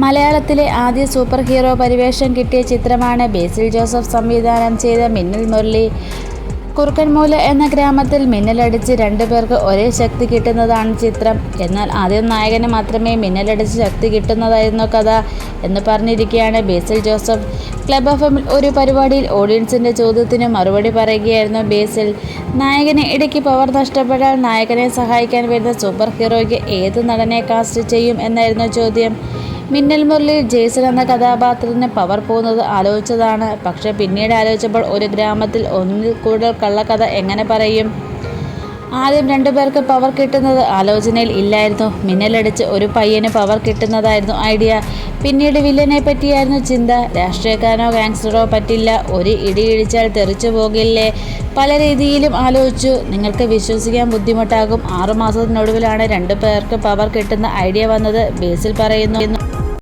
മലയാളത്തിലെ ആദ്യ super hero പരിവേഷം കിട്ടിയ ചിത്രമാണ് ബേസിൽ ജോസഫ് സംവിധാനം ചെയ്ത മിന്നൽ മുരളി. കുറുക്കൻമൂല എന്ന ഗ്രാമത്തിൽ മിന്നലടിച്ച് രണ്ടുപേർക്ക് ഒരേ ശക്തി കിട്ടുന്നതാണ് ചിത്രം. എന്നാൽ ആദ്യം നായകന് മാത്രമേ മിന്നലടിച്ച് ശക്തി കിട്ടുന്നതായിരുന്നു കഥ എന്ന് പറഞ്ഞിരിക്കുകയാണ് ബേസിൽ ജോസഫ്. ക്ലബ് എഫ്എമ്മിൽ ഒരു പരിപാടിയിൽ ഓഡിയൻസിൻ്റെ ചോദ്യത്തിന് മറുപടി പറയുകയായിരുന്നു ബേസിൽ. നായകന് ഇടയ്ക്ക് പവർ നഷ്ടപ്പെട്ടാൽ നായകനെ സഹായിക്കാൻ വരുന്ന സൂപ്പർ ഹീറോയ്ക്ക് ഏത് നടനെ കാസ്റ്റ് ചെയ്യും എന്നായിരുന്നു ചോദ്യം. മിന്നൽ മുരളിയിൽ ജേസൺ എന്ന കഥാപാത്രത്തിന് പവർ പോകുന്നത് ആലോചിച്ചതാണ്. പക്ഷേ പിന്നീട് ആലോചിച്ചപ്പോൾ ഒരു ഗ്രാമത്തിൽ ഒന്നിൽ കൂടുതൽ കള്ളക്കഥ എങ്ങനെ പറയും? ആദ്യം രണ്ടുപേർക്ക് പവർ കിട്ടുന്നത് ആലോചനയിൽ ഇല്ലായിരുന്നു. മിന്നലടിച്ച് ഒരു പയ്യന് പവർ കിട്ടുന്നതായിരുന്നു ഐഡിയ. പിന്നീട് വില്ലനെ പറ്റിയായിരുന്നു ചിന്ത. രാഷ്ട്രീയക്കാരനോ ഗാങ്സ്റ്ററോ പറ്റില്ല. ഒരു ഇടി ഇടിച്ചാൽ തെറിച്ചു പോകില്ലേ? പല രീതിയിലും ആലോചിച്ചു. നിങ്ങൾക്ക് വിശ്വസിക്കാൻ ബുദ്ധിമുട്ടാകും. 6 മാസത്തിനൊടുവിലാണ് രണ്ടു പേർക്ക് പവർ കിട്ടുന്ന ഐഡിയ വന്നത് ബേസിൽ പറയുന്നു.